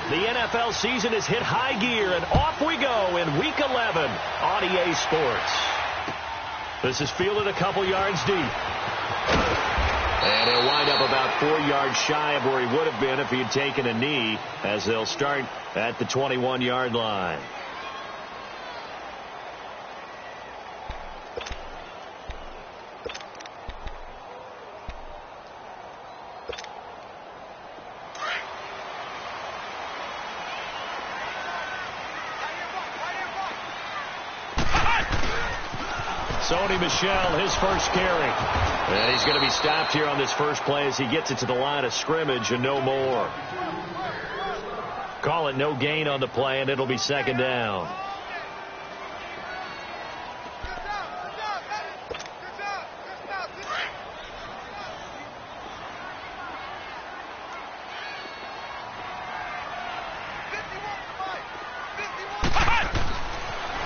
The NFL season has hit high gear, and off we go in Week 11 on EA Sports. This is fielded a couple yards deep. And he'll wind up about 4 yards shy of where he would have been if he had taken a knee, as they'll start at the 21-yard line. Sony Michel, his first carry. And he's going to be stopped here on this first play as he gets it to the line of scrimmage and no more. Call it no gain on the play, and it'll be second down.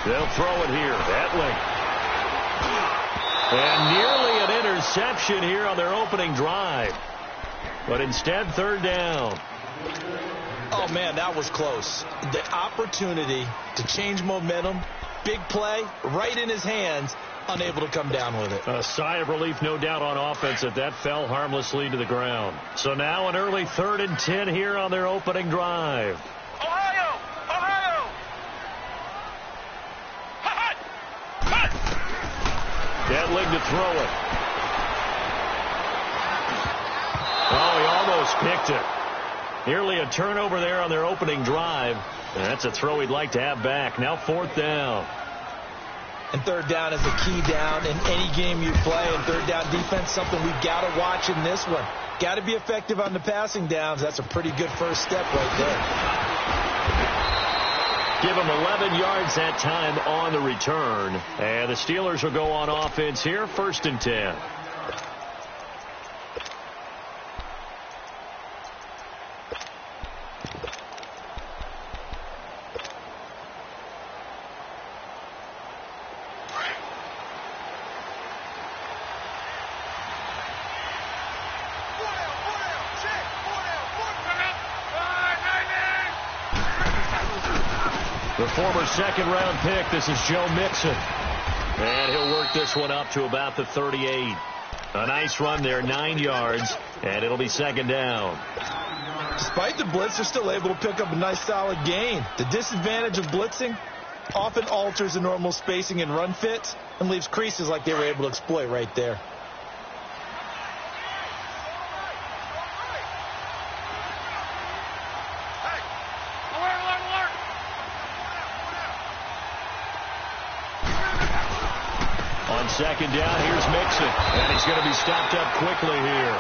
They'll throw it here. Etling. And nearly an interception here on their opening drive. But instead, third down. Oh, man, that was close. The opportunity to change momentum, big play, right in his hands, unable to come down with it. A sigh of relief, no doubt, on offense that fell harmlessly to the ground. So now an early 3rd and 10 here on their opening drive. Etling to throw it. Oh, he almost picked it. Nearly a turnover there on their opening drive. And that's a throw he'd like to have back. Now 4th down. And third down is a key down in any game you play. And third down defense, something we've got to watch in this one. Got to be effective on the passing downs. That's a pretty good first step right there. Give them 11 yards that time on the return. And the Steelers will go on offense here, 1st and 10. The former second-round pick, this is Joe Mixon. And he'll work this one up to about the 38. A nice run there, 9 yards, and it'll be second down. Despite the blitz, they're still able to pick up a nice solid gain. The disadvantage of blitzing often alters the normal spacing and run fits and leaves creases like they were able to exploit right there. Second down, here's Mixon. And he's going to be stopped up quickly here.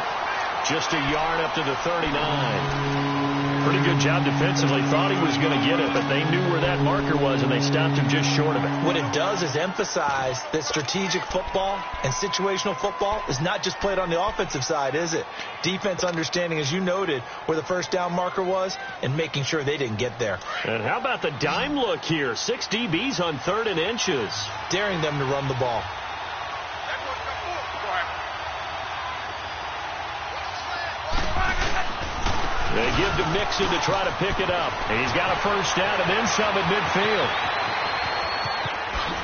Just a yard up to the 39. Pretty good job defensively. Thought he was going to get it, but they knew where that marker was, and they stopped him just short of it. What it does is emphasize that strategic football and situational football is not just played on the offensive side, is it? Defense understanding, as you noted, where the first down marker was and making sure they didn't get there. And how about the dime look here? 6 DBs on 3rd and inches. Daring them to run the ball. They give to Mixon to try to pick it up. And he's got a first down and then some at midfield.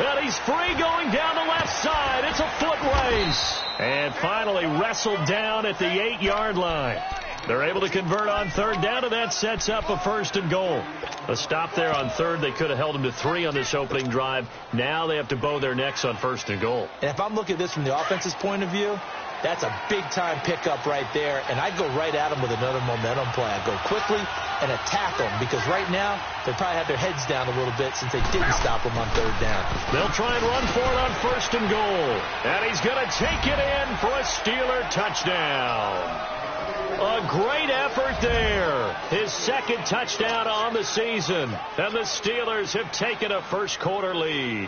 And he's free going down the left side. It's a foot race. And finally wrestled down at the 8-yard line. They're able to convert on third down, and that sets up a 1st and goal. A stop there on third. They could have held them to 3 on this opening drive. Now they have to bow their necks on 1st and goal. And if I'm looking at this from the offense's point of view, that's a big-time pickup right there, and I'd go right at them with another momentum play. I'd go quickly and attack them, because right now they probably have their heads down a little bit since they didn't stop them on third down. They'll try and run for it on 1st and goal, and he's going to take it in for a Steeler touchdown. A great effort there. His 2nd touchdown on the season, and the Steelers have taken a first-quarter lead.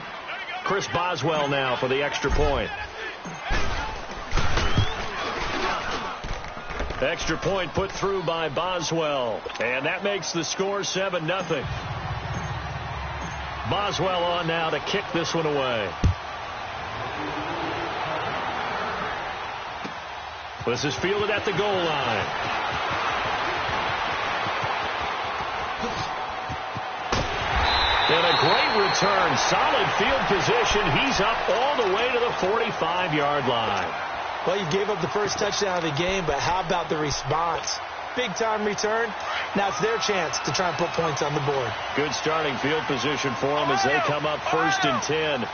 Chris Boswell now for the extra point. Extra point put through by Boswell. And that makes the score 7-0. Boswell on now to kick this one away. This is fielded at the goal line. return. Solid field position. He's up all the way to the 45-yard line. Well, you gave up the first touchdown of the game, but how about the response? Big-time return. Now it's their chance to try and put points on the board. Good starting field position for them as they come up 1st and 10.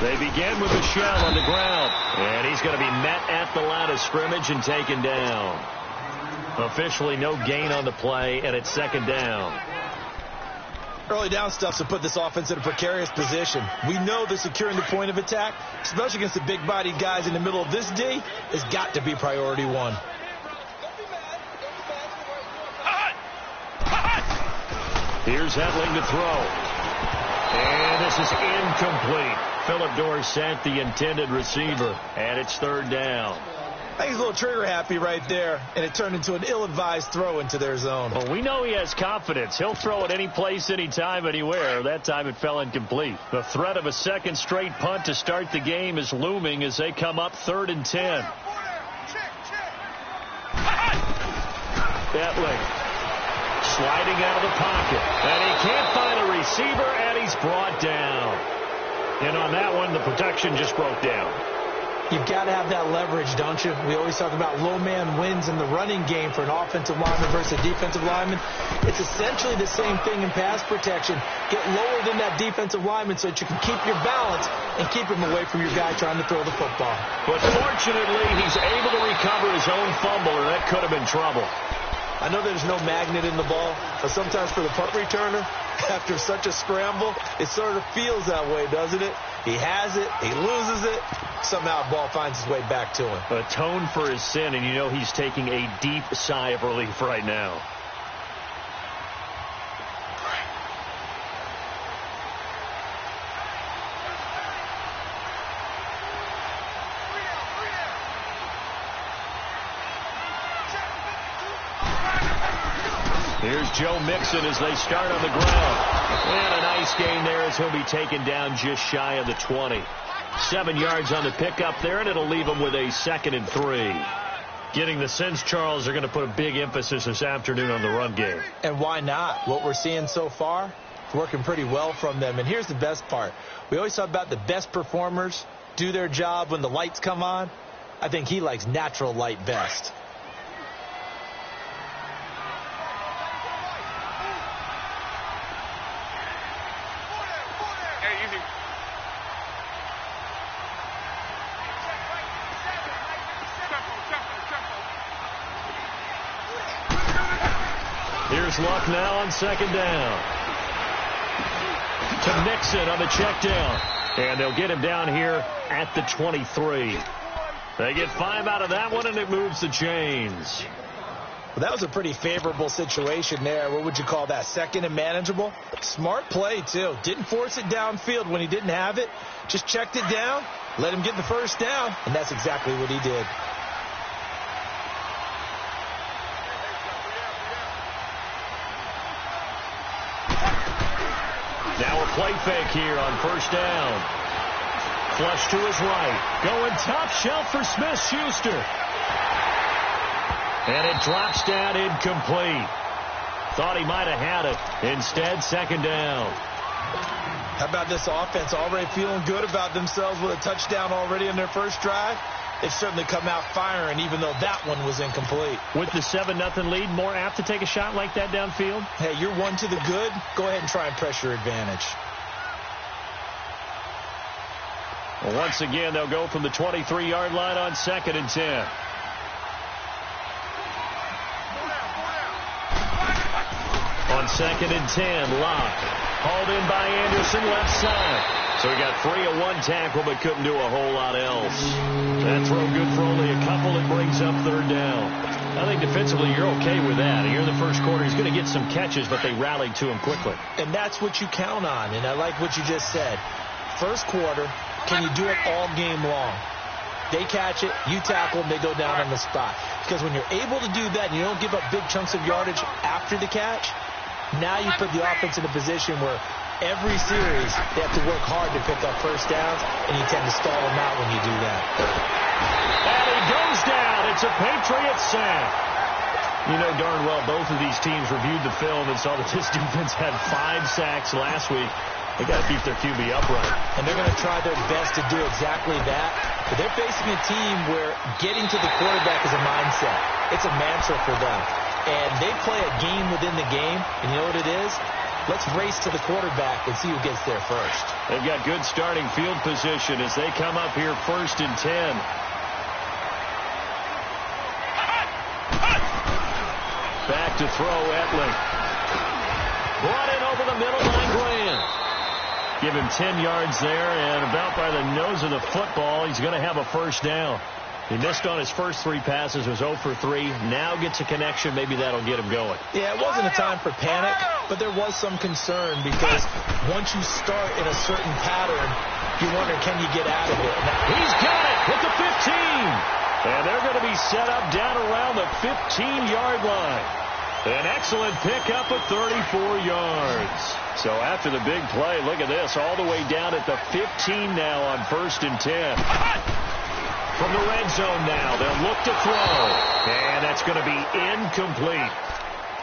They begin with a shell on the ground. And he's going to be met at the line of scrimmage and taken down. Officially no gain on the play, and it's 2nd down. Early down stuff to put this offense in a precarious position. We know that securing the point of attack, especially against the big-bodied guys in the middle of this D, has got to be priority one. Here's Hetling to throw. And this is incomplete. Philip Dorsett, the intended receiver. And it's 3rd down. I think he's a little trigger happy right there, and it turned into an ill-advised throw into their zone. Well, we know he has confidence. He'll throw it any place, anytime, anywhere. That time it fell incomplete. The threat of a second straight punt to start the game is looming as they come up 3rd and 10. Hetling sliding out of the pocket. And he can't find a receiver, and he's brought down. And on that one, the protection just broke down. You've got to have that leverage, don't you? We always talk about low man wins in the running game for an offensive lineman versus a defensive lineman. It's essentially the same thing in pass protection. Get lower than that defensive lineman so that you can keep your balance and keep him away from your guy trying to throw the football. But fortunately, he's able to recover his own fumble, or that could have been trouble. I know there's no magnet in the ball, but sometimes for the punt returner, after such a scramble, it sort of feels that way, doesn't it? He has it, he loses it, somehow the ball finds its way back to him. Atone for his sin, and you know he's taking a deep sigh of relief right now. Here's Joe Mixon as they start on the ground. And a nice gain there as he'll be taken down just shy of the 20. 7 yards on the pickup there, and it'll leave him with a 2nd and 3. Getting the sense, Charles, are going to put a big emphasis this afternoon on the run game. And why not? What we're seeing so far, it's working pretty well from them. And here's the best part. We always talk about the best performers do their job when the lights come on. I think he likes natural light best. Here's Luck now on 2nd down. To Mixon on the check down. And they'll get him down here at the 23. They get 5 out of that one, and it moves the chains. Well, that was a pretty favorable situation there. What would you call that? 2nd and manageable? Smart play, too. Didn't force it downfield when he didn't have it. Just checked it down, let him get the first down, and that's exactly what he did. Now a play fake here on 1st down. Flush to his right. Going top shelf for Smith-Schuster. And it drops down incomplete. Thought he might have had it. Instead, 2nd down. How about this offense already feeling good about themselves with a touchdown already in their first drive? They've certainly come out firing, even though that one was incomplete. With the 7-0 lead, more apt to take a shot like that downfield? Hey, you're one to the good. Go ahead and try and press your advantage. Well, once again, they'll go from the 23-yard line on 2nd and 10. On 2nd and 10, Locke. Hauled in by Anderson, left side. So he got free of one tackle, but couldn't do a whole lot else. That throw good for only a couple. It brings up 3rd down. I think defensively you're okay with that. Here in the first quarter, he's going to get some catches, but they rallied to him quickly. And that's what you count on, and I like what you just said. First quarter, can you do it all game long? They catch it, you tackle them, they go down on the spot. Because when you're able to do that and you don't give up big chunks of yardage after the catch, now you put the offense in a position where every series they have to work hard to pick up first downs, and you tend to stall them out when you do that. And he goes down. It's a Patriot sack. You know darn well both of these teams reviewed the film and saw that this defense had 5 sacks last week. They got to keep their QB upright. And they're going to try their best to do exactly that. But they're facing a team where getting to the quarterback is a mindset. It's a mantra for them. And they play a game within the game. And you know what it is? Let's race to the quarterback and see who gets there first. They've got good starting field position as they come up here 1st and 10. Back to throw, Etling. Brought in over the middle by Graham. Give him 10 yards there, and about by the nose of the football, he's going to have a first down. He missed on his first 3 passes, was 0 for 3. Now gets a connection. Maybe that'll get him going. Yeah, it wasn't a time for panic, but there was some concern because once you start in a certain pattern, you wonder, can you get out of it? Now, he's got it at the 15. And they're going to be set up down around the 15-yard line. An excellent pickup of 34 yards. So after the big play, look at this, all the way down at the 15 now on 1st and 10. From the red zone now, they'll look to throw. And that's going to be incomplete.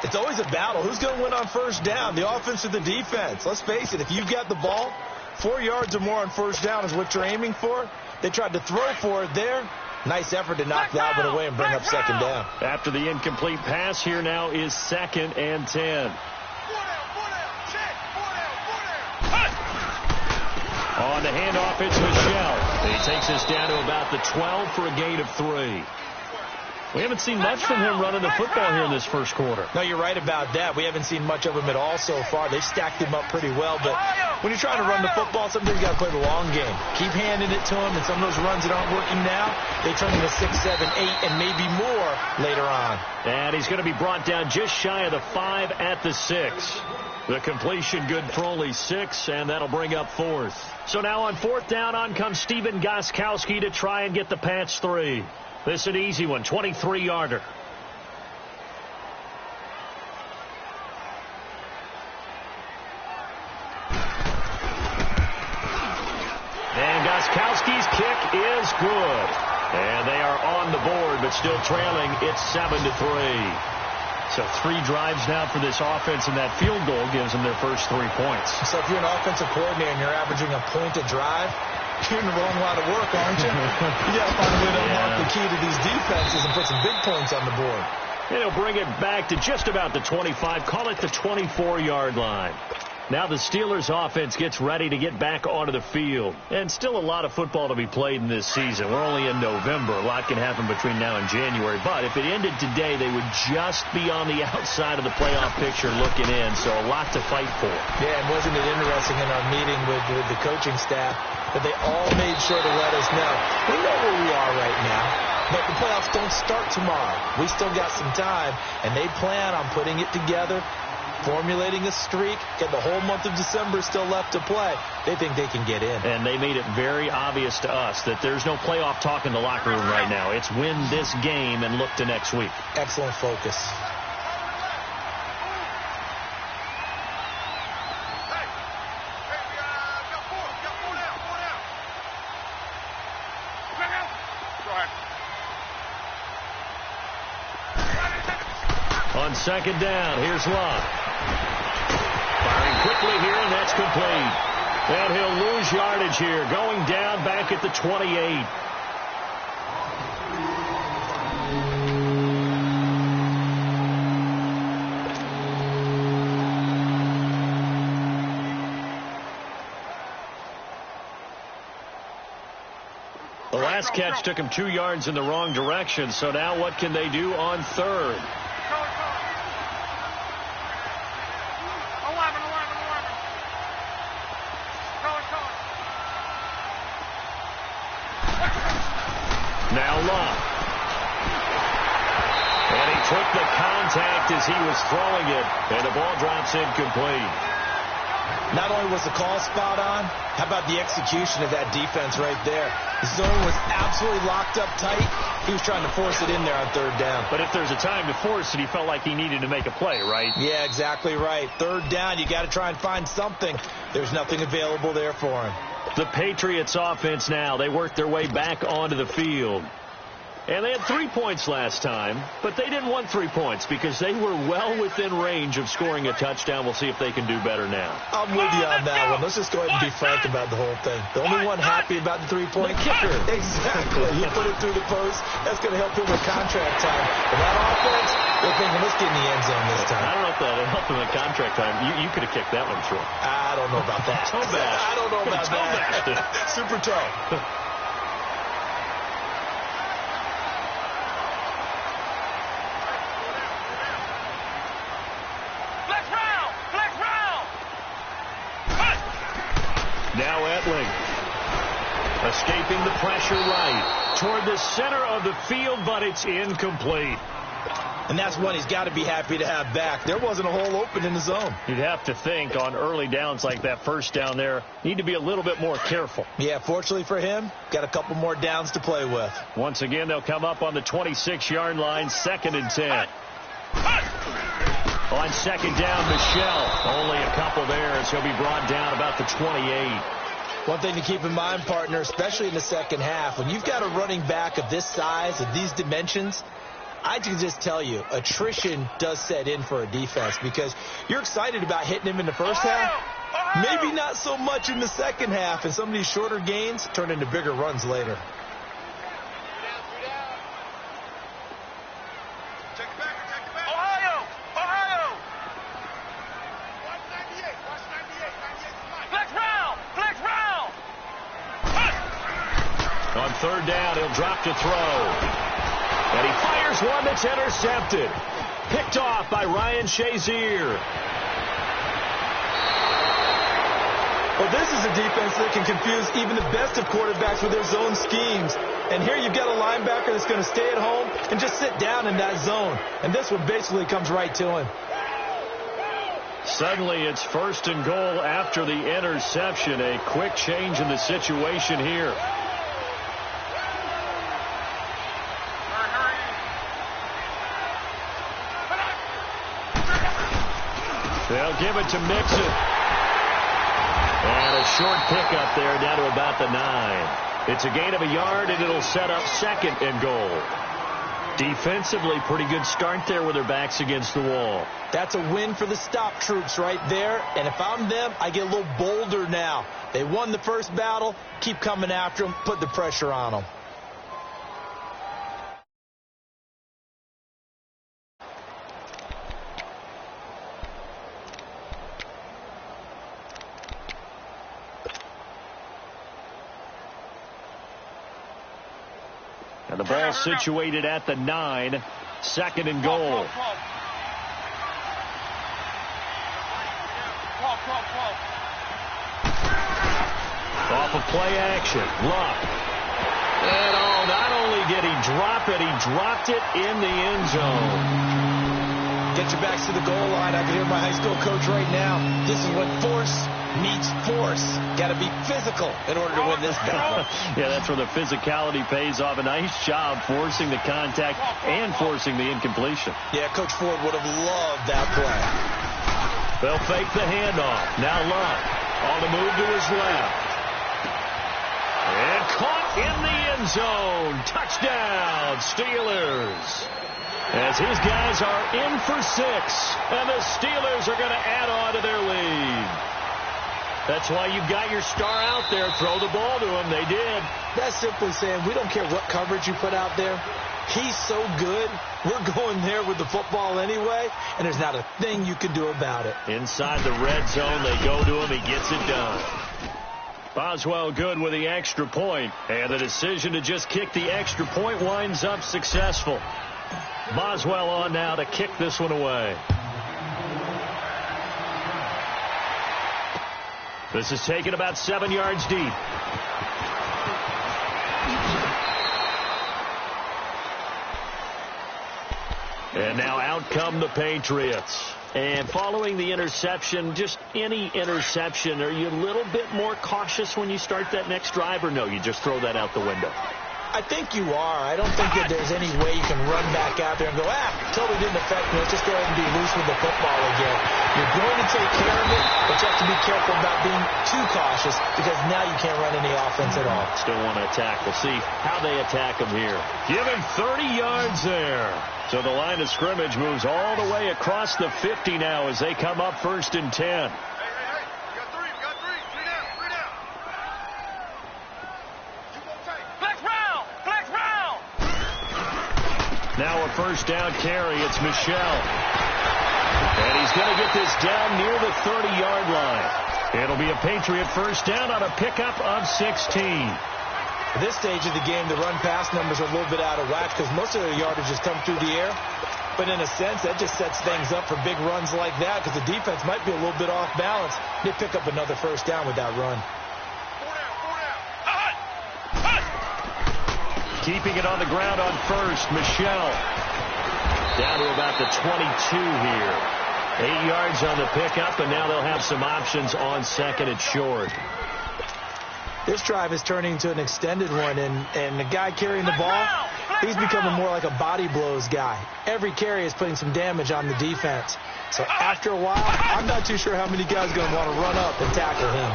It's always a battle. Who's going to win on first down, the offense or the defense? Let's face it, if you've got the ball, 4 yards or more on first down is what you're aiming for. They tried to throw for it there. Nice effort to knock that one away and bring up second down. After the incomplete pass, here now is 2nd and 10. On the handoff, it's Michel. He takes us down to about the 12 for a gain of 3. We haven't seen much from him running the football here in this first quarter. No, you're right about that. We haven't seen much of him at all so far. They've stacked him up pretty well, but when you're trying to run the football, sometimes you got to play the long game. Keep handing it to him, and some of those runs that aren't working now, they turn into 6, 7, 8, and maybe more later on. And he's going to be brought down just shy of the 5 at the 6. The completion good for only 6, and that'll bring up 4th. So now on 4th down, on comes Stephen Gostkowski to try and get the Pats 3. This is an easy one, 23-yarder. And Gostkowski's kick is good. And they are on the board, but still trailing. It's 7-3. So 3 drives now for this offense, and that field goal gives them their first 3 points. So if you're an offensive coordinator and you're averaging a point a drive, you're in the wrong line of work, aren't you? You got to find a way to unlock the key to these defenses and put some big points on the board. And he'll bring it back to just about the 25. Call it the 24-yard line. Now the Steelers offense gets ready to get back onto the field. And still a lot of football to be played in this season. We're only in November. A lot can happen between now and January. But if it ended today, they would just be on the outside of the playoff picture looking in. So a lot to fight for. Yeah, and wasn't it interesting in our meeting with the coaching staff that they all made sure to let us know. We know where we are right now, but the playoffs don't start tomorrow. We still got some time, and they plan on putting it together, formulating a streak, and the whole month of December still left to play. They think they can get in. And they made it very obvious to us that there's no playoff talk in the locker room right now. It's win this game and look to next week. Excellent focus. On 2nd down, here's Love. Firing quickly here, and that's complete. And he'll lose yardage here, going down back at the 28. The last catch took him 2 yards in the wrong direction, so now what can they do on 3rd? Now Love. And he took the contact as he was throwing it, and the ball drops incomplete. Not only was the call spot on, how about the execution of that defense right there? The zone was absolutely locked up tight. He was trying to force it in there on 3rd down. But if there's a time to force it, he felt like he needed to make a play, right? Yeah, exactly right. 3rd down, you got to try and find something. There's nothing available there for him. The Patriots offense now, they work their way back onto the field. And they had 3 points last time, but they didn't want 3 points because they were well within range of scoring a touchdown. We'll see if they can do better now. I'm with you on that one. Let's just go ahead and be frank about the whole thing. The only one happy about the 3-point kicker. Exactly. He put it through the post. That's going to help him with contract time. But that offense, they're thinking, let's get in the end zone this time. I don't know if that helped him with contract time. You could have kicked that one through. I don't know about that. Toe bash. I don't know about that. Super toe. Now Etling, escaping the pressure right toward the center of the field, but it's incomplete. And that's one he's got to be happy to have back. There wasn't a hole open in the zone. You'd have to think on early downs like that first down there, need to be a little bit more careful. Yeah, fortunately for him, got a couple more downs to play with. Once again, they'll come up on the 26-yard line, 2nd and 10. On 2nd down, Michel. Only a couple there as he'll be brought down about the 28. One thing to keep in mind, partner, especially in the second half, when you've got a running back of this size, of these dimensions, I can just tell you, attrition does set in for a defense because you're excited about hitting him in the first half. Maybe not so much in the second half, and some of these shorter gains turn into bigger runs later. On 3rd down, he'll drop to throw. And he fires one that's intercepted. Picked off by Ryan Shazier. Well, this is a defense that can confuse even the best of quarterbacks with their zone schemes. And here you've got a linebacker that's going to stay at home and just sit down in that zone. And this one basically comes right to him. Suddenly it's 1st and goal after the interception. A quick change in the situation here. They'll give it to Mixon. And a short pickup there down to about the 9. It's a gain of a yard, and it'll set up 2nd and goal. Defensively, pretty good start there with their backs against the wall. That's a win for the stop troops right there. And if I'm them, I get a little bolder now. They won the first battle. Keep coming after them. Put the pressure on them. And the ball situated at the 9. 2nd and goal. Off of play action. Luck. And not only did he drop it, he dropped it in the end zone. Get your backs to the goal line. I can hear my high school coach right now. This is when force meets force. Got to be physical in order to win this battle. Yeah, that's where the physicality pays off. A nice job forcing the contact and forcing the incompletion. Yeah, Coach Ford would have loved that play. They'll fake the handoff. Now Luck on the move to his left. And caught in the end zone. Touchdown, Steelers. As his guys are in for 6, and the Steelers are going to add on to their lead. That's why you got your star out there. Throw the ball to him. They did. That's simply saying we don't care what coverage you put out there. He's so good. We're going there with the football anyway, and there's not a thing you can do about it. Inside the red zone, they go to him. He gets it done. Boswell good with the extra point, and the decision to just kick the extra point winds up successful. Boswell on now to kick this one away. This is taken about 7 yards deep. And now out come the Patriots. And following the interception, just any interception, are you a little bit more cautious when you start that next drive, or no, you just throw that out the window? I think you are. I don't think that there's any way you can run back out there and go, totally didn't affect me. Let's just go ahead and be loose with the football again. You're going to take care of it, but you have to be careful about being too cautious because now you can't run any offense at all. Still want to attack. We'll see how they attack him here. Give him 30 yards there. So the line of scrimmage moves all the way across the 50 now as they come up 1st and 10. Now a 1st down carry. It's Michel. And he's going to get this down near the 30-yard line. It'll be a Patriot 1st down on a pickup of 16. At this stage of the game, the run-pass numbers are a little bit out of whack because most of their yardage has come through the air. But in a sense, that just sets things up for big runs like that because the defense might be a little bit off balance. They pick up another 1st down with that run. Keeping it on the ground on 1st, Michel. Down to about the 22 here. 8 yards on the pickup, and now they'll have some options on 2nd and short. This drive is turning into an extended one, and the guy carrying the ball, he's becoming more like a body blows guy. Every carry is putting some damage on the defense. So after a while, I'm not too sure how many guys are going to want to run up and tackle him.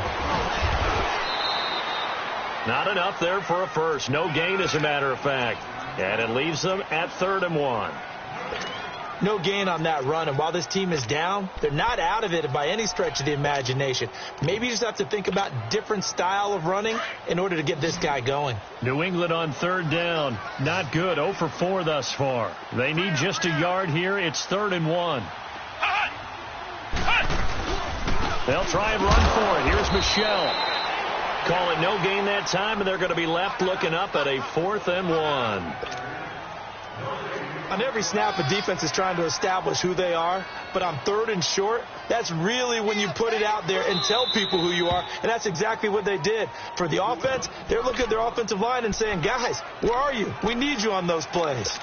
Not enough there for a first. No gain, as a matter of fact. And it leaves them at 3rd and 1. No gain on that run. And while this team is down, they're not out of it by any stretch of the imagination. Maybe you just have to think about different style of running in order to get this guy going. New England on 3rd down. Not good. 0 for 4 thus far. They need just a yard here. It's 3rd and 1. They'll try and run for it. Here's Michel. Call it no gain that time, and they're going to be left looking up at a 4th and 1. On every snap, a defense is trying to establish who they are, but on 3rd and short, that's really when you put it out there and tell people who you are, and that's exactly what they did. For the offense, they're looking at their offensive line and saying, guys, where are you? We need you on those plays.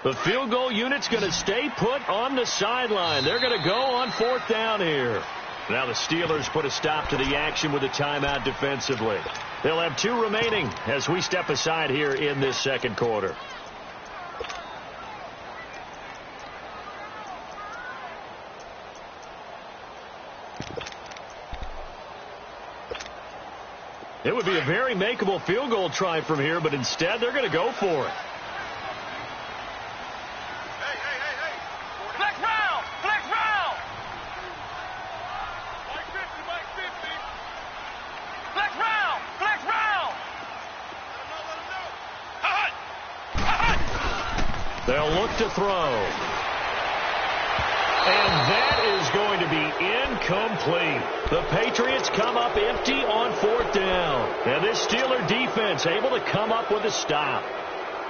The field goal unit's going to stay put on the sideline. They're going to go on 4th down here. Now the Steelers put a stop to the action with a timeout defensively. They'll have 2 remaining as we step aside here in this 2nd quarter. It would be a very makeable field goal try from here, but instead they're going to go for it. They'll look to throw. And that is going to be incomplete. The Patriots come up empty on 4th down. And this Steeler defense able to come up with a stop.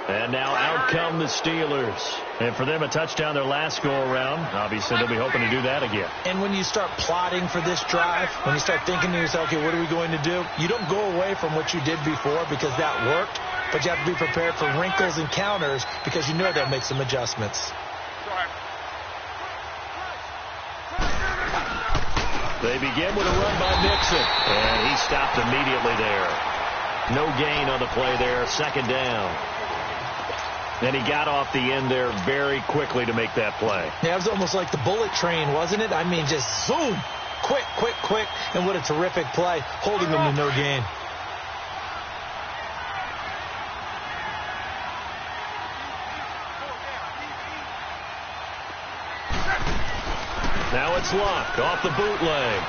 And now out come the Steelers. And for them, a touchdown their last go-around. Obviously, they'll be hoping to do that again. And when you start plotting for this drive, when you start thinking to yourself, okay, what are we going to do? You don't go away from what you did before because that worked. But you have to be prepared for wrinkles and counters because you know they'll make some adjustments. They begin with a run by Mixon. And he stopped immediately there. No gain on the play there. 2nd down. And he got off the end there very quickly to make that play. Yeah, it was almost like the bullet train, wasn't it? I mean, just zoom. Quick, quick, quick. And what a terrific play, holding them to no gain. Now it's Luck off the bootleg.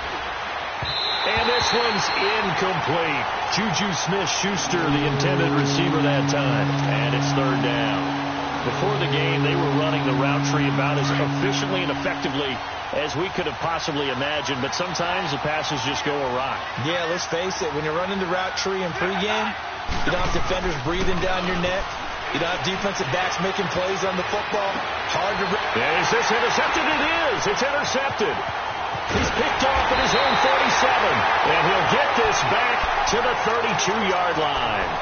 And this one's incomplete. Juju Smith-Schuster, the intended receiver that time. And it's 3rd down. Before the game, they were running the route tree about as efficiently and effectively as we could have possibly imagined. But sometimes the passes just go awry. Yeah, let's face it. When you're running the route tree in pregame, you don't have defenders breathing down your neck. You don't have defensive backs making plays on the football. Hard to... And is this intercepted? It is. It's intercepted. He's picked off at his own 47, and he'll get this back to the 32-yard line.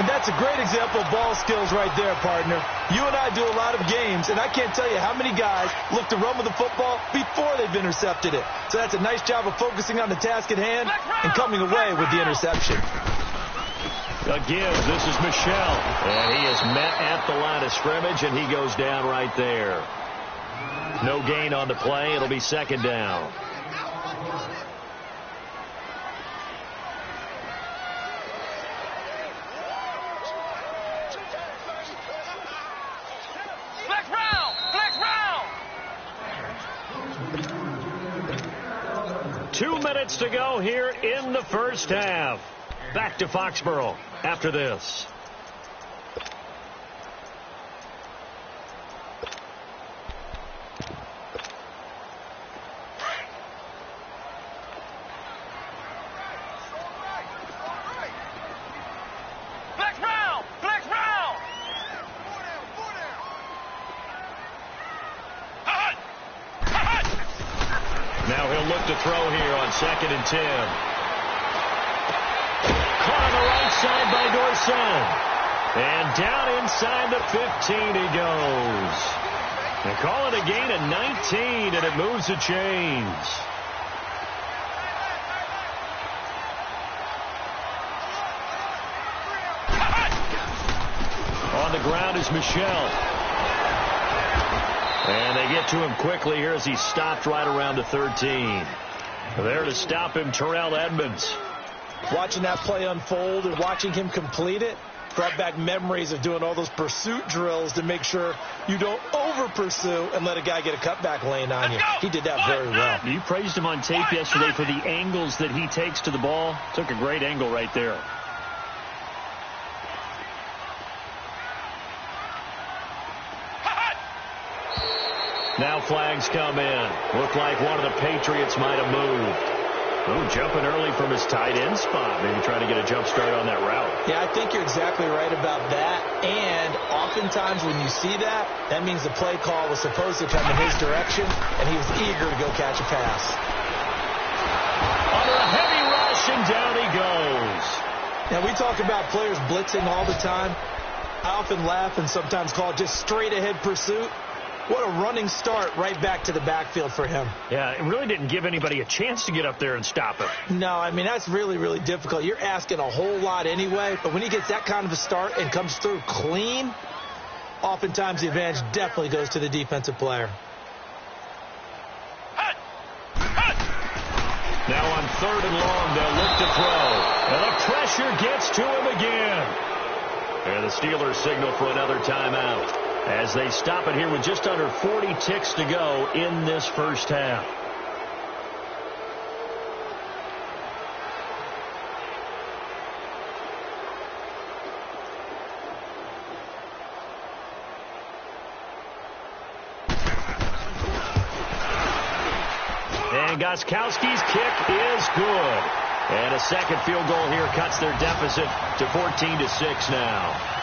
And that's a great example of ball skills right there, partner. You and I do a lot of games, and I can't tell you how many guys look to run with the football before they've intercepted it. So that's a nice job of focusing on the task at hand and coming away with the interception. A give. This is Michel. And he is met at the line of scrimmage, and he goes down right there. No gain on the play. It'll be second down. Black round! 2 minutes to go here in the first half. Back to Foxborough after this. Now he'll look to throw here on 2nd and 10. Caught on the right side by Dorsett. And down inside the 15 he goes. They call it a gain of 19, and it moves the chains. On the ground is Michel. And they get to him quickly here as he stopped right around the 13. There to stop him, Terrell Edmunds. Watching that play unfold and watching him complete it brought back memories of doing all those pursuit drills to make sure you don't over-pursue and let a guy get a cutback lane on you. He did that very well. You praised him on tape yesterday for the angles that he takes to the ball. Took a great angle right there. Now flags come in. Looked like one of the Patriots might have moved. Oh, jumping early from his tight end spot. Maybe trying to get a jump start on that route. Yeah, I think you're exactly right about that. And oftentimes when you see that, that means the play call was supposed to come in his direction, and he was eager to go catch a pass. Under a heavy rush, and down he goes. Now, we talk about players blitzing all the time. I often laugh and sometimes call it just straight-ahead pursuit. What a running start right back to the backfield for him. Yeah, it really didn't give anybody a chance to get up there and stop him. No, I mean, that's really, really difficult. You're asking a whole lot anyway, but when he gets that kind of a start and comes through clean, oftentimes the advantage definitely goes to the defensive player. Now on 3rd and long, they'll look to throw. And the pressure gets to him again. And the Steelers signal for another timeout as they stop it here with just under 40 ticks to go in this first half. And Gostkowski's kick is good. And a second field goal here cuts their deficit to 14-6 now.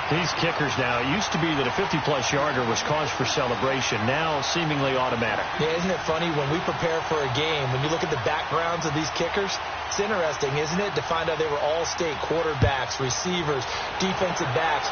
These kickers now, it used to be that a 50-plus yarder was cause for celebration. Now seemingly automatic. Yeah, isn't it funny when we prepare for a game, when you look at the backgrounds of these kickers, it's interesting, isn't it, to find out they were all-state quarterbacks, receivers, defensive backs,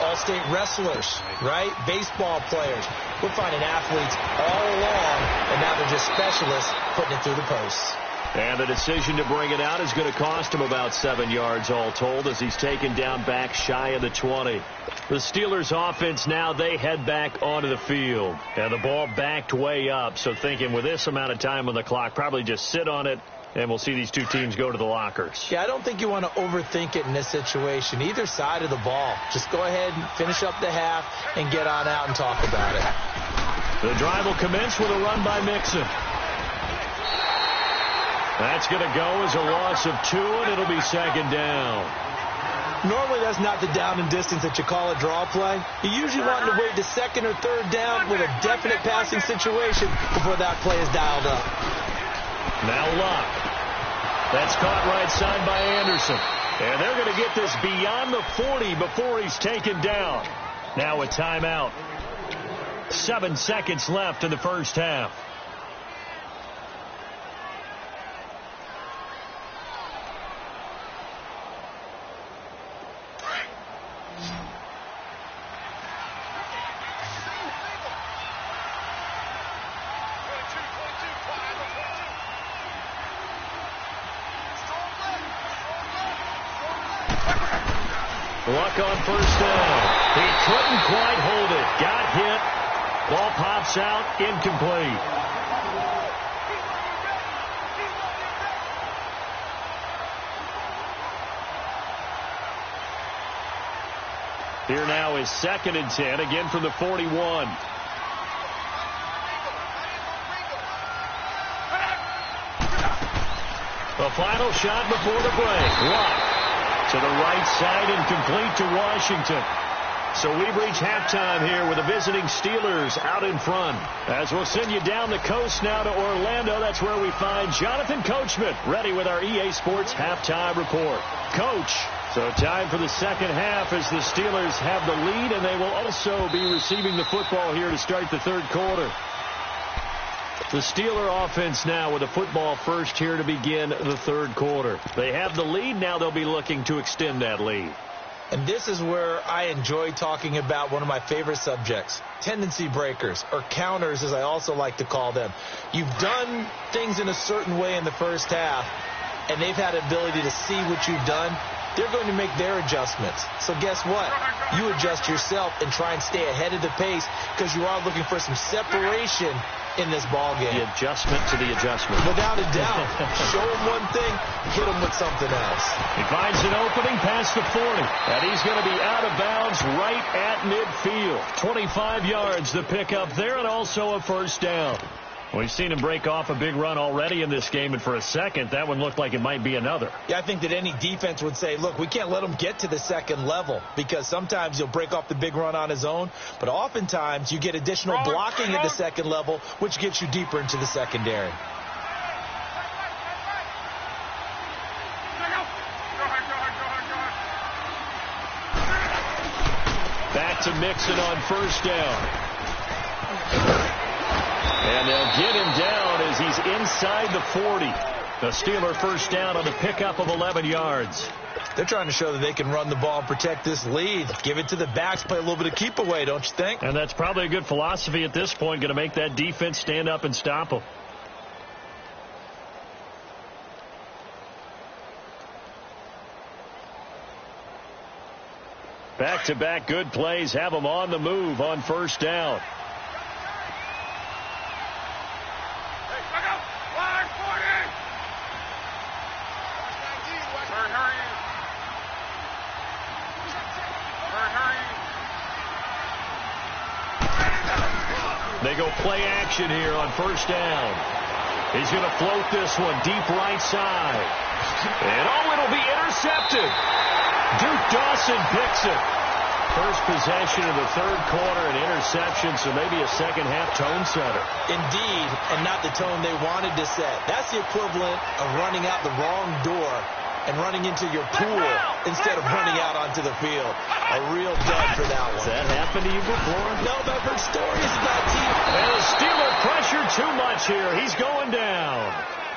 all-state wrestlers, right? Baseball players. We're finding athletes all along, and now they're just specialists putting it through the posts. And the decision to bring it out is going to cost him about 7 yards all told as he's taken down back shy of the 20. The Steelers offense now, they head back onto the field. And the ball backed way up, so thinking with this amount of time on the clock, probably just sit on it, and we'll see these two teams go to the lockers. Yeah, I don't think you want to overthink it in this situation. Either side of the ball. Just go ahead and finish up the half and get on out and talk about it. The drive will commence with a run by Mixon. That's going to go as a loss of 2, and it'll be second down. Normally, that's not the down and distance that you call a draw play. You usually want to wait to 2nd or 3rd down with a definite passing situation before that play is dialed up. Now Luck. That's caught right side by Anderson. And they're going to get this beyond the 40 before he's taken down. Now a timeout. 7 seconds left in the first half. Luck on first down. He couldn't quite hold it. Got hit. Ball pops out. Incomplete. Here now is 2nd and 10, again from the 41. The final shot before the break. Luck to the right side and complete to Washington. So we've reached halftime here with the visiting Steelers out in front. As we'll send you down the coast now to Orlando, that's where we find Jonathan Coachman ready with our EA Sports halftime report. Coach, so time for the second half as the Steelers have the lead, and they will also be receiving the football here to start the third quarter. The Steeler offense now with the football first here to begin the third quarter. They have the lead. Now they'll be looking to extend that lead. And this is where I enjoy talking about one of my favorite subjects, tendency breakers, or counters as I also like to call them. You've done things in a certain way in the first half, and they've had the ability to see what you've done. They're going to make their adjustments. So guess what? You adjust yourself and try and stay ahead of the pace because you are looking for some separation in this ball game. The adjustment to the adjustment. Without a doubt. Show him one thing, hit him with something else. He finds an opening past the 40, and he's going to be out of bounds right at midfield. 25 yards to pick up there, and also a first down. We've seen him break off a big run already in this game, and for a second, that one looked like it might be another. Yeah, I think that any defense would say, look, we can't let him get to the second level because sometimes he'll break off the big run on his own, but oftentimes you get additional blocking at the second level, which gets you deeper into the secondary. Back to Mixon on first down. And they'll get him down as he's inside the 40. The Steeler first down on the pickup of 11 yards. They're trying to show that they can run the ball and protect this lead. Give it to the backs, play a little bit of keep away, don't you think? And that's probably a good philosophy at this point, going to make that defense stand up and stop them. Back-to-back good plays have them on the move on first down. They go play action here on first down. He's going to float this one deep right side. And it'll be intercepted. Duke Dawson picks it. First possession of the third quarter, an interception, so maybe a second half tone setter. Indeed, and not the tone they wanted to set. That's the equivalent of running out the wrong door and running into your pool instead of running out onto the field. A real dud for that one. Has that happened to you before? No, but I've heard stories about teams. And the Steeler pressure too much here. He's going down.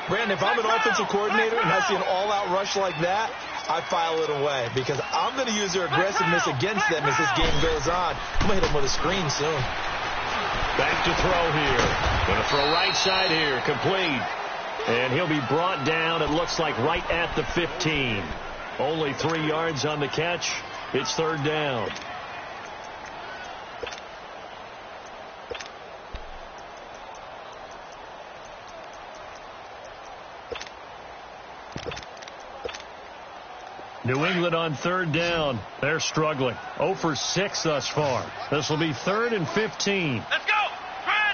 Brandon, if I'm an offensive coordinator and I see an all-out rush like that, I file it away because I'm going to use their aggressiveness against them as this game goes on. I'm going to hit them with a screen soon. Back to throw here. Going to throw right side here. Complete. And he'll be brought down, it looks like, right at the 15. Only 3 yards on the catch. It's third down. New England on third down. They're struggling. 0 for 6 thus far. This will be 3rd and 15. Let's go! Try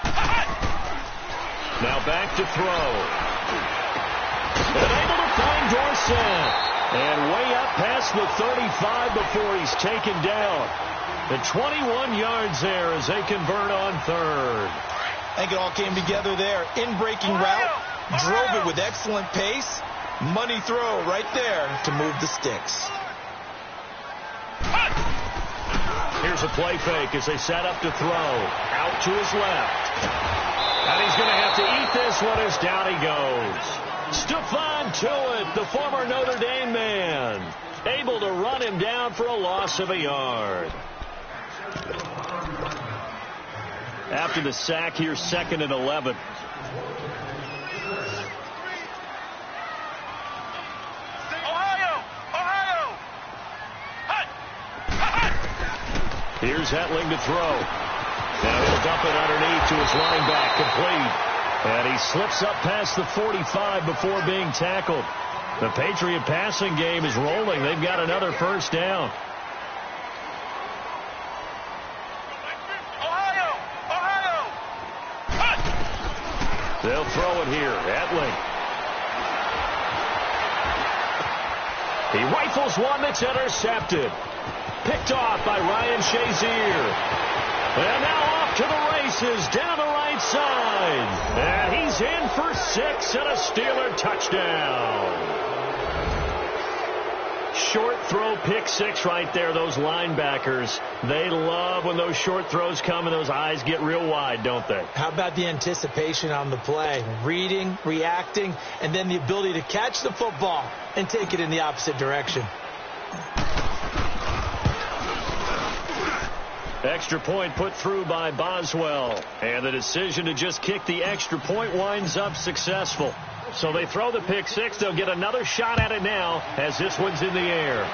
38! Now back to throw. And able to find Dorsett. And way up past the 35 before he's taken down. The 21 yards there as they convert on third. I think it all came together there. In-breaking route. Drove it with excellent pace. Money throw right there to move the sticks. Here's a play fake as they set up to throw. Out to his left. And he's going to have to eat this one as down he goes. Stephon Tuitt, the former Notre Dame man, able to run him down for a loss of a yard. After the sack, here's 2nd and 11. Ohio! Here's Etling to throw. Now he'll dump it underneath to his linebacker, complete. And he slips up past the 45 before being tackled. The Patriot passing game is rolling. They've got another first down. They'll throw it here. Etling. He rifles one that's intercepted. Picked off by Ryan Shazier. And now off to the races down the right side. And he's in for 6 and a Steeler touchdown. Short throw, pick 6 right there. Those linebackers, they love when those short throws come and those eyes get real wide, don't they? How about the anticipation on the play? Reading, reacting, and then the ability to catch the football and take it in the opposite direction. Extra point put through by Boswell. And the decision to just kick the extra point winds up successful. So they throw the pick 6. They'll get another shot at it now as this one's in the air.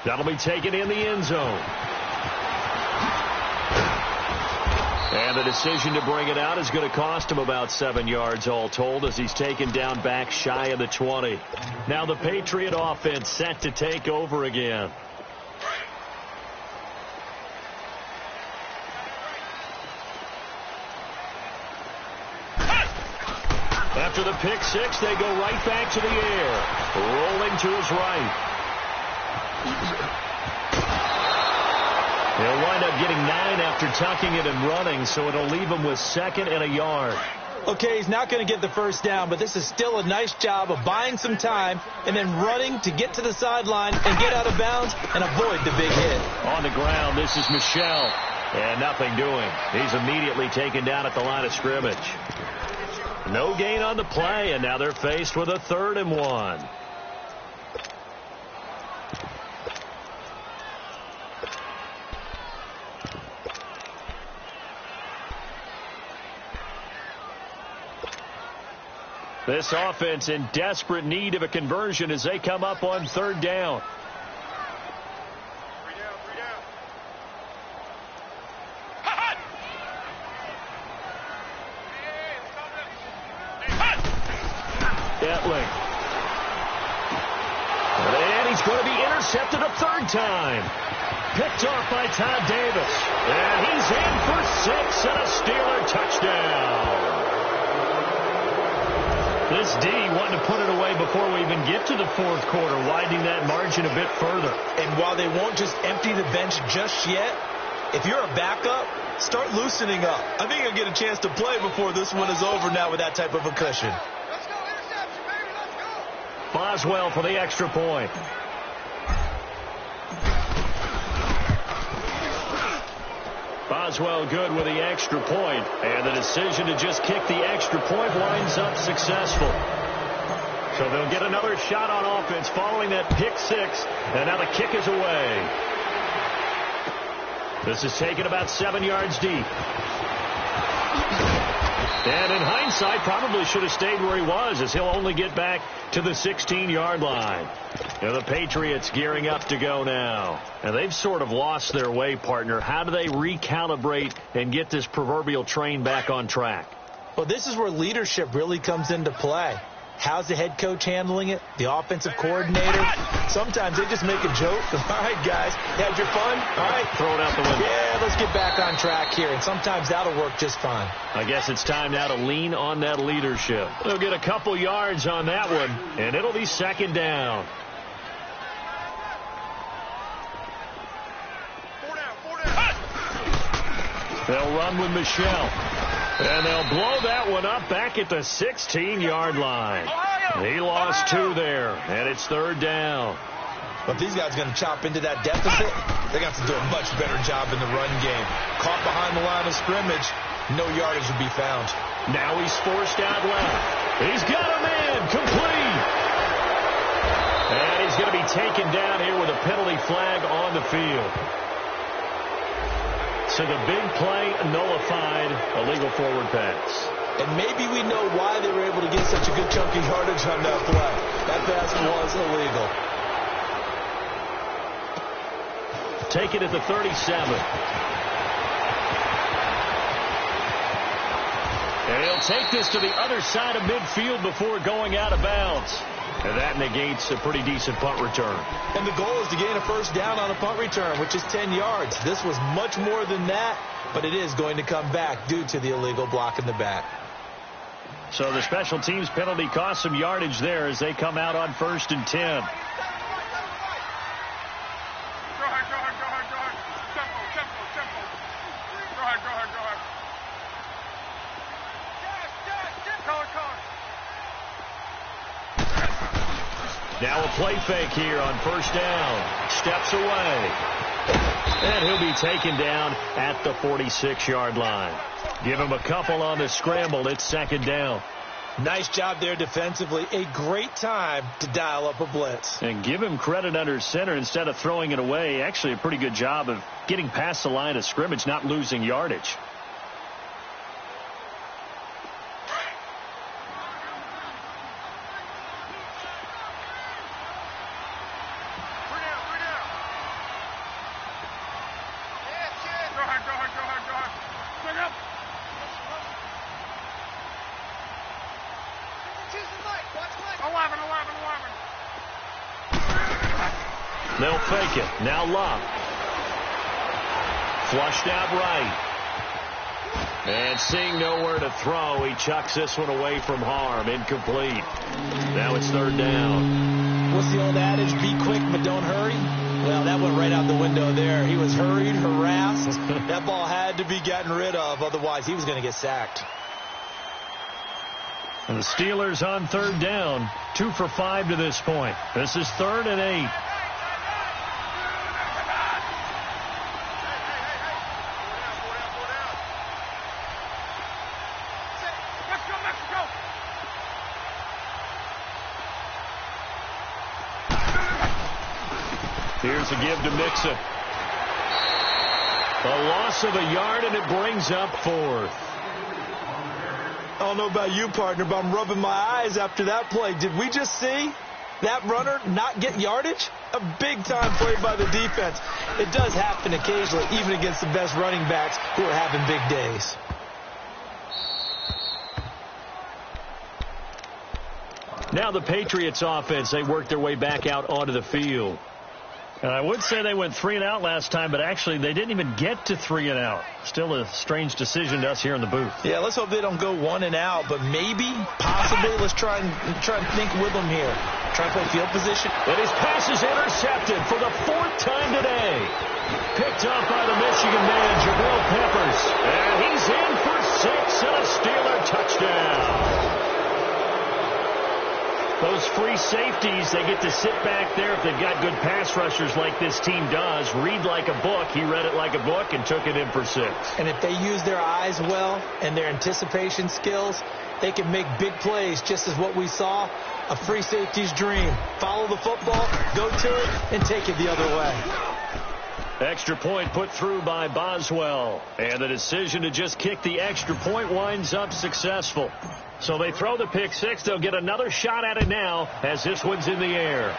That'll be taken in the end zone. And the decision to bring it out is going to cost him about 7 yards all told as he's taken down back shy of the 20. Now the Patriot offense set to take over again. After the pick 6, they go right back to the air. Rolling to his right. He'll wind up getting 9 after tucking it and running, so it'll leave him with 2nd and a yard. Okay, he's not going to get the first down, but this is still a nice job of buying some time and then running to get to the sideline and get out of bounds and avoid the big hit. On the ground, this is Michel. And nothing doing. He's immediately taken down at the line of scrimmage. No gain on the play, and now they're faced with a 3rd and 1. This offense in desperate need of a conversion as they come up on 3rd down. Etling. And he's going to be intercepted a 3rd time. Picked off by Todd Davis. And he's in for 6 and a Steeler touchdown. This D wanting to put it away before we even get to the 4th quarter, widening that margin a bit further. And while they won't just empty the bench just yet, if you're a backup, start loosening up. I think you'll get a chance to play before this one is over now with that type of a cushion. Boswell for the extra point. Boswell good with the extra point. And the decision to just kick the extra point winds up successful. So they'll get another shot on offense following that pick 6. And now the kick is away. This is taken about 7 yards deep. And in hindsight, probably should have stayed where he was as he'll only get back to the 16-yard line. You know, the Patriots gearing up to go now. And they've sort of lost their way, partner. How do they recalibrate and get this proverbial train back on track? Well, this is where leadership really comes into play. How's the head coach handling it? The offensive coordinator? Sometimes they just make a joke. All right, guys, you had your fun? All right. Throw it out the window. Yeah, let's get back on track here. And sometimes that'll work just fine. I guess it's time now to lean on that leadership. They'll get a couple yards on that one, and it'll be 2nd down. They'll run with Michel. And they'll blow that one up back at the 16-yard line. He lost 2 there, and it's 3rd down. But these guys are going to chop into that deficit. They got to do a much better job in the run game. Caught behind the line of scrimmage, no yardage will be found. Now he's forced out left. He's got a man, complete. And he's going to be taken down here with a penalty flag on the field. So the big play nullified, a legal forward pass. And maybe we know why they were able to get such a good chunk of yardage on that play. That pass was illegal. take it at the 37. And he'll take this to the other side of midfield before going out of bounds. And that negates a pretty decent punt return. And the goal is to gain a first down on a punt return, which is 10 yards. This was much more than that, but it is going to come back due to the illegal block in the back. So the special teams penalty cost some yardage there as they come out on 1st and 10. Go ahead. Tempo. Go ahead. Color. Now a play fake here on 1st down. Steps away. And he'll be taken down at the 46-yard line. Give him a couple on the scramble. It's 2nd down. Nice job there defensively. A great time to dial up a blitz. And give him credit under center instead of throwing it away. Actually a pretty good job of getting past the line of scrimmage, not losing yardage. They'll fake it. Now Love. Flushed out right. And seeing nowhere to throw, he chucks this one away from harm. Incomplete. Now it's 3rd down. What's the old adage? Be quick, but don't hurry. Well, that went right out the window there. He was hurried, harassed. That ball had to be gotten rid of. Otherwise, he was going to get sacked. And the Steelers on 3rd down. 2 for 5 to this point. This is 3rd and 8. Here's a give to Mixon. A loss of a yard, and it brings up 4th. I don't know about you, partner, but I'm rubbing my eyes after that play. Did we just see that runner not get yardage? A big-time play by the defense. It does happen occasionally, even against the best running backs who are having big days. Now the Patriots offense, they work their way back out onto the field. And I would say they went 3 and out last time, but actually they didn't even get to 3 and out. Still a strange decision to us here in the booth. Yeah, let's hope they don't go 1 and out, but maybe, possibly, let's try and think with them here. Try and play field position. And his pass is intercepted for the 4th time today. Picked up by the Michigan man, Jabril Peppers. And he's in for 6 and a Steeler touchdown. Those free safeties, they get to sit back there if they've got good pass rushers like this team does. Read like a book. He read it like a book and took it in for 6. And if they use their eyes well and their anticipation skills, they can make big plays, just as what we saw, a free safety's dream. Follow the football, go to it, and take it the other way. Extra point put through by Boswell. And the decision to just kick the extra point winds up successful. So they throw the pick 6. They'll get another shot at it now as this one's in the air.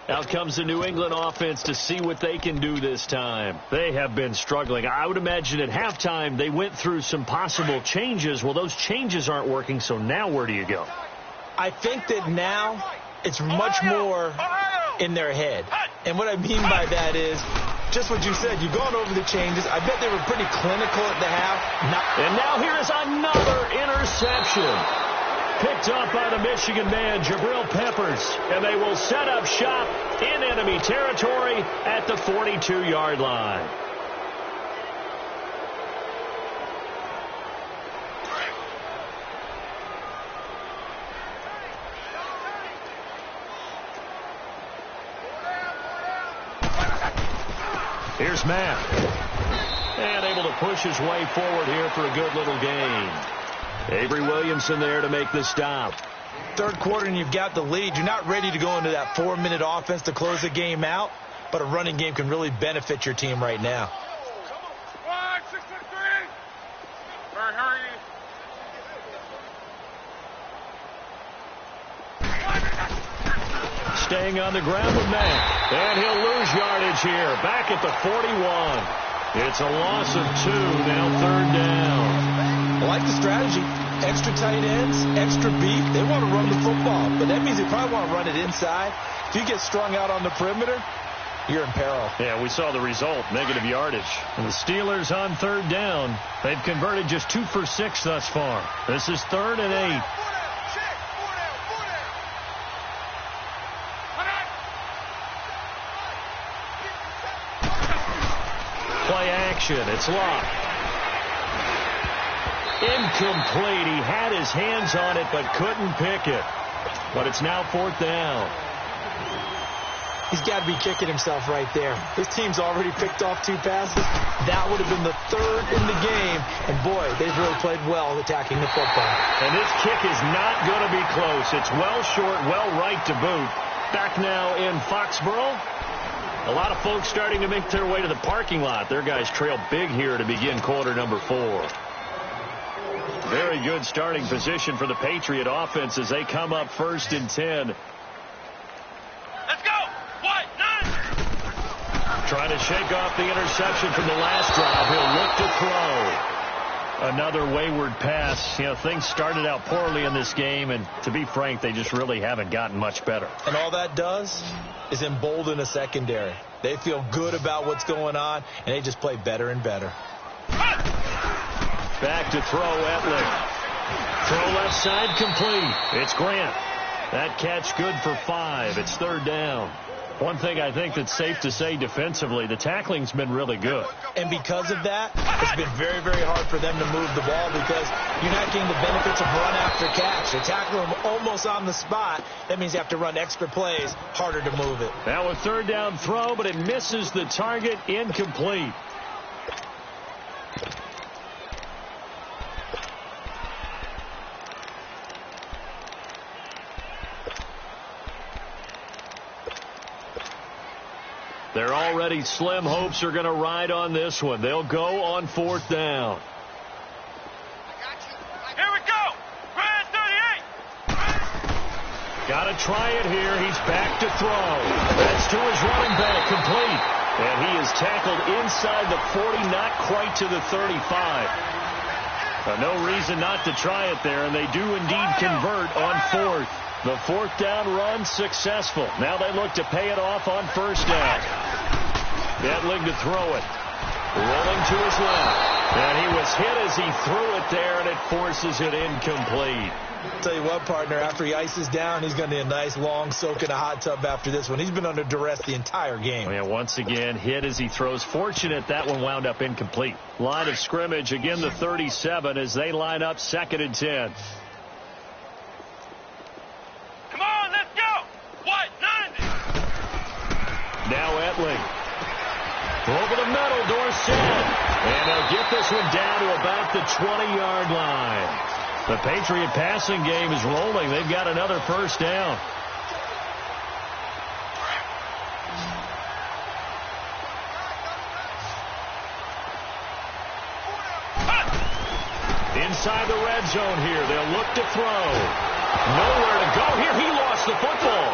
Out comes the New England offense to see what they can do this time. They have been struggling. I would imagine at halftime they went through some possible changes. Well, those changes aren't working, so now where do you go? I think that now it's much more in their head. And what I mean by that is just what you said. You've gone over the changes. I bet they were pretty clinical at the half. And now here is another interception. Picked up by the Michigan man, Jabril Peppers. And they will set up shop in enemy territory at the 42-yard line. Here's Matt. And able to push his way forward here for a good little gain. Avery Williamson there to make the stop. Third quarter and you've got the lead. You're not ready to go into that 4-minute offense to close the game out, but a running game can really benefit your team right now. 1, 6, 3. Hurry. staying on the ground with Matt. And he'll lose yardage here. Back at the 41. It's a loss of 2. Now 3rd down. I like the strategy. Extra tight ends, extra beef. They want to run the football, but that means they probably want to run it inside. If you get strung out on the perimeter, you're in peril. Yeah, we saw the result, negative yardage. And the Steelers on 3rd down. They've converted just 2 for 6 thus far. This is 3rd and 8. Play action. It's locked. Incomplete. He had his hands on it but couldn't pick it. But it's now 4th down. He's got to be kicking himself right there. His team's already picked off 2 passes. That would have been the 3rd in the game. And, boy, they've really played well attacking the football. And this kick is not going to be close. It's well short, well right to boot. Back now in Foxborough. A lot of folks starting to make their way to the parking lot. Their guys trail big here to begin quarter number 4. Very good starting position for the Patriot offense as they come up 1st and 10. Let's go. What? 9. Trying to shake off the interception from the last drive. He'll look to throw. Another wayward pass. You know, things started out poorly in this game, and to be frank, they just really haven't gotten much better. And all that does is embolden a secondary. They feel good about what's going on, and they just play better and better. Back to throw, Etling. Throw left side, complete. It's Grant. That catch good for 5. It's 3rd down. One thing I think that's safe to say defensively, the tackling's been really good. And because of that, it's been very, very hard for them to move the ball because you're not getting the benefits of run after catch. They're tackling them almost on the spot. That means you have to run extra plays, harder to move it. Now a 3rd down throw, but it misses the target, incomplete. Their already slim hopes are going to ride on this one. They'll go on 4th down. Here we go. Ryan 38. Got to try it here. He's back to throw. That's to his running back, complete. And he is tackled inside the 40, not quite to the 35. No reason not to try it there, and they do indeed convert on 4th. The 4th down run successful. Now they look to pay it off on 1st down. Etling to throw it. Rolling to his left. And he was hit as he threw it there, and it forces it incomplete. Tell you what, partner, after he ices down, he's going to need a nice long soak in a hot tub after this one. He's been under duress the entire game. Yeah, once again, hit as he throws. Fortunate that one wound up incomplete. Line of scrimmage, again the 37 as they line up 2nd and 10. Now Etling. Over the middle, Dorsett. And they'll get this one down to about the 20-yard line. The Patriot passing game is rolling. They've got another 1st down. Inside the red zone here. They'll look to throw. Nowhere to go here. He lost the football.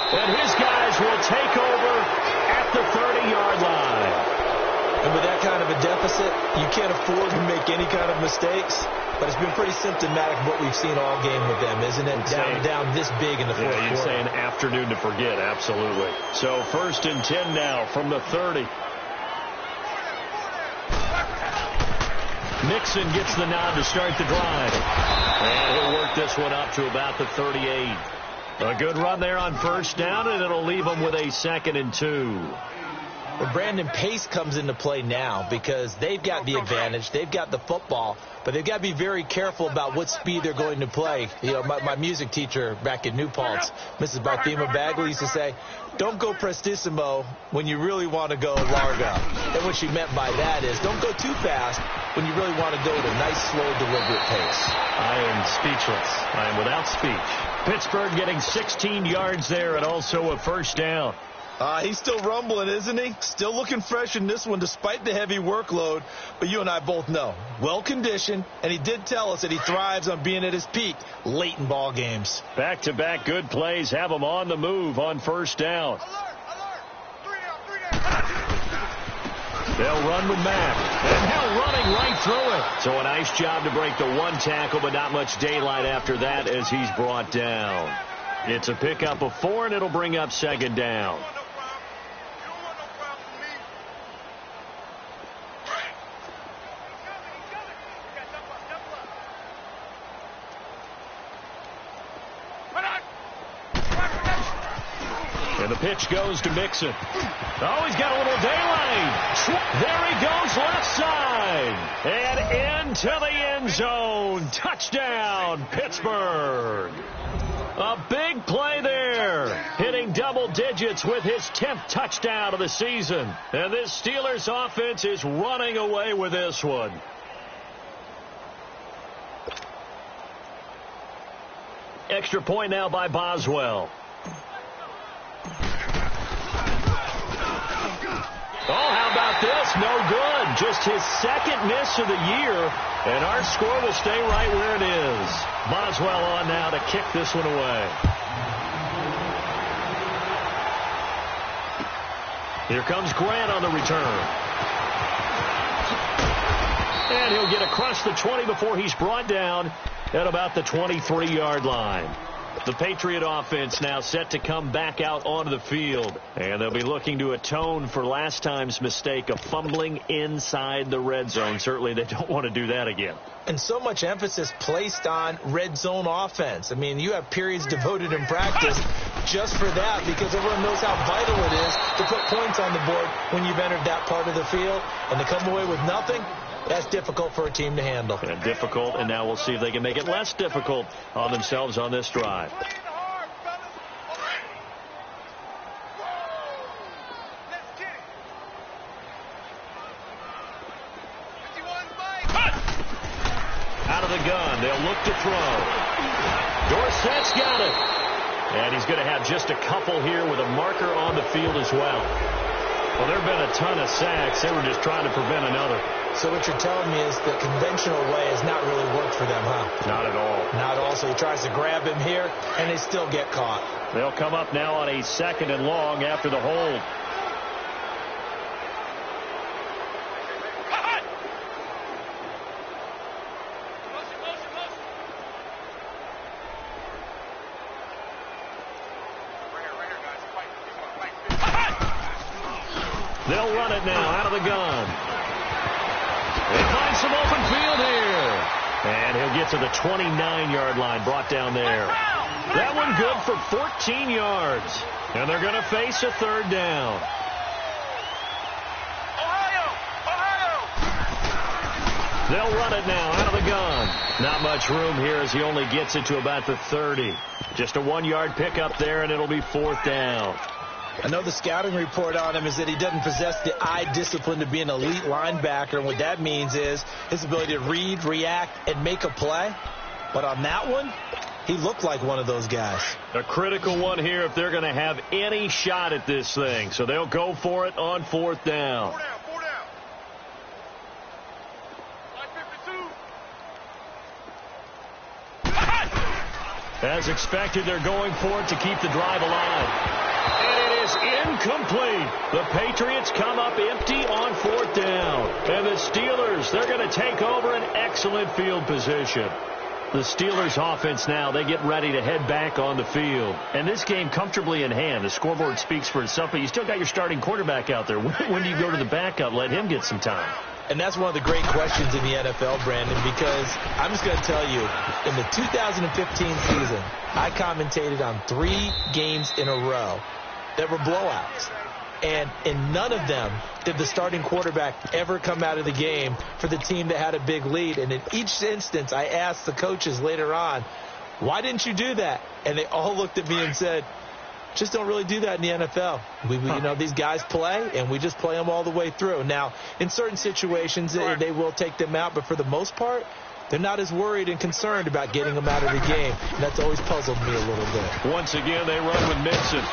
And his guys will take over at the 30-yard line. And with that kind of a deficit, you can't afford to make any kind of mistakes. But it's been pretty symptomatic of what we've seen all game with them, isn't it? Down this big in the fourth quarter. You'd say an afternoon to forget, absolutely. So 1st and 10 now from the 30. Mixon gets the nod to start the drive. And he'll work this one up to about the 38. A good run there on 1st down, and it'll leave them with a 2nd and 2. Well, Brandon, pace comes into play now because they've got the advantage. They've got the football, but they've got to be very careful about what speed they're going to play. You know, my music teacher back in New Paltz, Mrs. Barthema Bagley, used to say, don't go prestissimo when you really want to go largo. And what she meant by that is don't go too fast when you really want to go at a nice, slow, deliberate pace. I am speechless. I am without speech. Pittsburgh getting 16 yards there and also a 1st down. He's still rumbling, isn't he? Still looking fresh in this one despite the heavy workload. But you and I both know, well-conditioned, and he did tell us that he thrives on being at his peak late in ball games. Back-to-back good plays have him on the move on first down. They'll run with Mack. And Hill running right through it. So a nice job to break the one tackle, but not much daylight after that as he's brought down. It's a pickup of 4, and it'll bring up second down. And the pitch goes to Mixon. Oh, he's got a little daylight. There he goes left side. And into the end zone. Touchdown, Pittsburgh. A big play there. Hitting double digits with his 10th touchdown of the season. And this Steelers offense is running away with this one. Extra point now by Boswell. Oh, how about this? No good. Just his second miss of the year, and our score will stay right where it is. Boswell on now to kick this one away. Here comes Grant on the return. And he'll get across the 20 before he's brought down at about the 23-yard line. The Patriot offense now set to come back out onto the field. And they'll be looking to atone for last time's mistake of fumbling inside the red zone. Certainly they don't want to do that again. And so much emphasis placed on red zone offense. I mean, you have periods devoted in practice just for that because everyone knows how vital it is to put points on the board when you've entered that part of the field. And to come away with nothing, that's difficult for a team to handle. And difficult, and now we'll see if they can make it less difficult on themselves on this drive. Out of the gun, they'll look to throw. Dorsett's got it. And he's going to have just a couple here with a marker on the field as well. Well, there have been a ton of sacks. They were just trying to prevent another. So what you're telling me is the conventional way has not really worked for them, huh? Not at all. Not at all. So he tries to grab him here, and they still get caught. They'll come up now on a 2nd and long after the hold. They'll run it now out of the gun. They find some open field here. And he'll get to the 29-yard line, brought down there. That one good for 14 yards. And they're going to face a 3rd down. They'll run it now out of the gun. Not much room here as he only gets it to about the 30. Just a 1-yard pickup there, and it'll be 4th down. I know the scouting report on him is that he doesn't possess the eye discipline to be an elite linebacker. And what that means is his ability to read, react, and make a play. But on that one, he looked like one of those guys. A critical one here if they're going to have any shot at this thing. So they'll go for it on 4th down. 4 down. As expected, they're going for it to keep the drive alive. And it is incomplete. The Patriots come up empty on 4th down. And the Steelers, they're going to take over an excellent field position. The Steelers offense now, they get ready to head back on the field. And this game comfortably in hand. The scoreboard speaks for itself, but you still got your starting quarterback out there. When do you go to the backup? Let him get some time. And that's one of the great questions in the NFL, Brandon, because I'm just going to tell you, in the 2015 season, I commentated on 3 games in a row that were blowouts. And in none of them did the starting quarterback ever come out of the game for the team that had a big lead. And in each instance, I asked the coaches later on, why didn't you do that? And they all looked at me and said, just don't really do that in the NFL. You know, these guys play, and we just play them all the way through. Now, in certain situations, they will take them out, but for the most part, they're not as worried and concerned about getting them out of the game. And that's always puzzled me a little bit. Once again, they run with Mixon.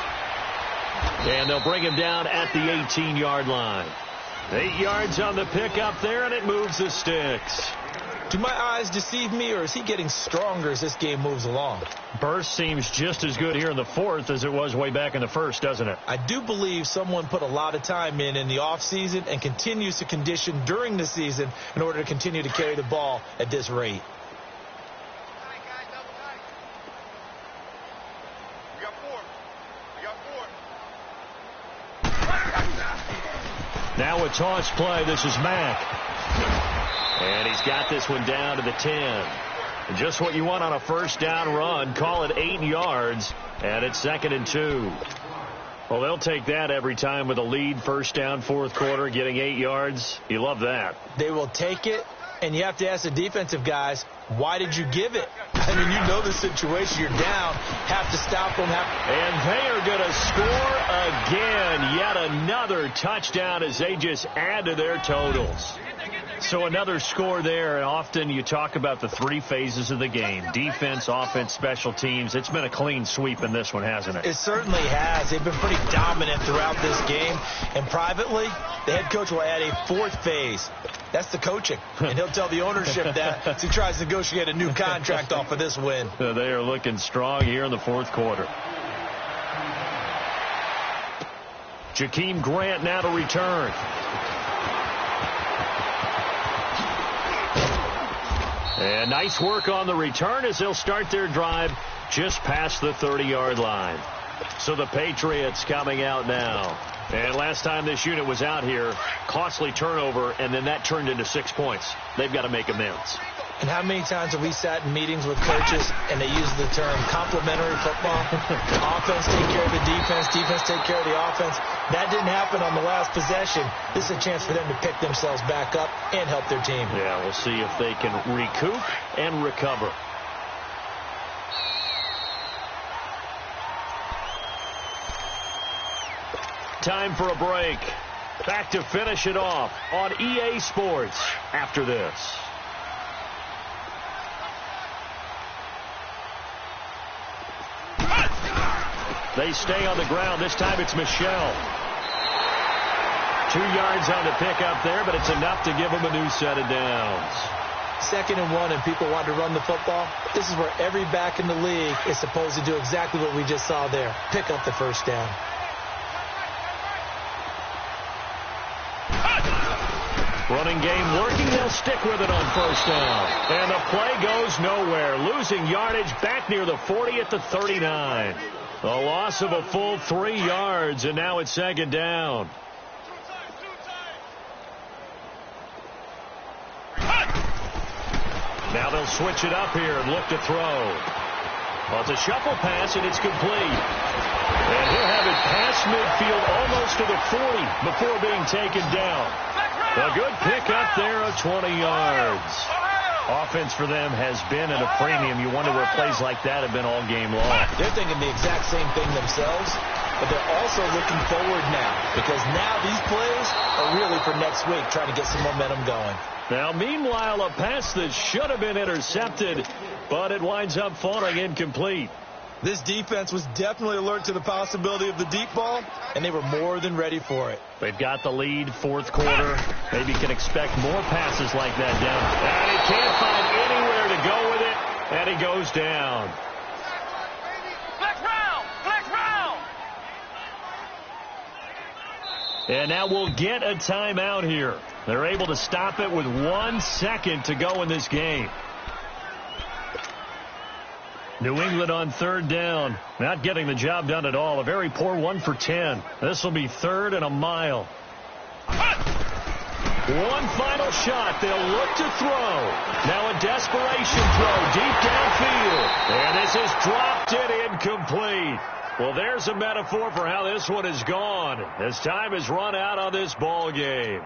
And they'll bring him down at the 18-yard line. 8 yards on the pickup there, and it moves the sticks. Do my eyes deceive me, or is he getting stronger as this game moves along? Burst seems just as good here in the fourth as it was way back in the first, doesn't it? I do believe someone put a lot of time in the offseason and continues to condition during the season in order to continue to carry the ball at this rate. Now a toss play. This is Mack. And he's got this one down to the 10. And just what you want on a first down run. Call it 8 yards. And it's 2nd and 2. Well, they'll take that every time with a lead. First down, fourth quarter, getting 8 yards. You love that. They will take it. And you have to ask the defensive guys, why did you give it? I mean, you know the situation. You're down. Have to stop them. And they are going to score again. Yet another touchdown as they just add to their totals. So another score there. And often you talk about the 3 phases of the game. Defense, offense, special teams. It's been a clean sweep in this one, hasn't it? It certainly has. They've been pretty dominant throughout this game. And privately, the head coach will add a 4th phase. That's the coaching. And he'll tell the ownership that as he tries to negotiate a new contract off of this win. They are looking strong here in the fourth quarter. Jakeem Grant now to return. And nice work on the return as they'll start their drive just past the 30-yard line. So the Patriots coming out now. And last time this unit was out here, costly turnover, and then that turned into 6 points. They've got to make amends. And how many times have we sat in meetings with coaches and they use the term complementary football? Offense take care of the defense, defense take care of the offense. That didn't happen on the last possession. This is a chance for them to pick themselves back up and help their team. Yeah, we'll see if they can recoup and recover. Time for a break. Back to finish it off on EA Sports after this. They stay on the ground. This time it's Michel. 2 yards on the pickup there, but it's enough to give them a new set of downs. 2nd and 1 and people want to run the football. This is where every back in the league is supposed to do exactly what we just saw there. Pick up the first down. Running game working. They'll stick with it on first down. And the play goes nowhere. Losing yardage back near the 40 at the 39. A loss of a full 3 yards, and now it's 2nd down. Now they'll switch it up here and look to throw. Well, it's a shuffle pass, and it's complete. And he'll have it past midfield almost to the 40 before being taken down. A good pickup there of 20 yards. Offense for them has been at a premium. You wonder where plays like that have been all game long. They're thinking the exact same thing themselves, but they're also looking forward now because now these plays are really for next week, trying to get some momentum going. Now, meanwhile, a pass that should have been intercepted, but it winds up falling incomplete. This defense was definitely alert to the possibility of the deep ball, and they were more than ready for it. They've got the lead, fourth quarter. Maybe can expect more passes like that down. And he can't find anywhere to go with it, and he goes down. Flex round! Flex round! And now we'll get a timeout here. They're able to stop it with 1 second to go in this game. New England on 3rd down. Not getting the job done at all. A very poor 1 for 10. This will be 3rd and a mile. One final shot. They'll look to throw. Now a desperation throw deep downfield. And this is dropped and incomplete. Well, there's a metaphor for how this one is gone as time has run out on this ball game.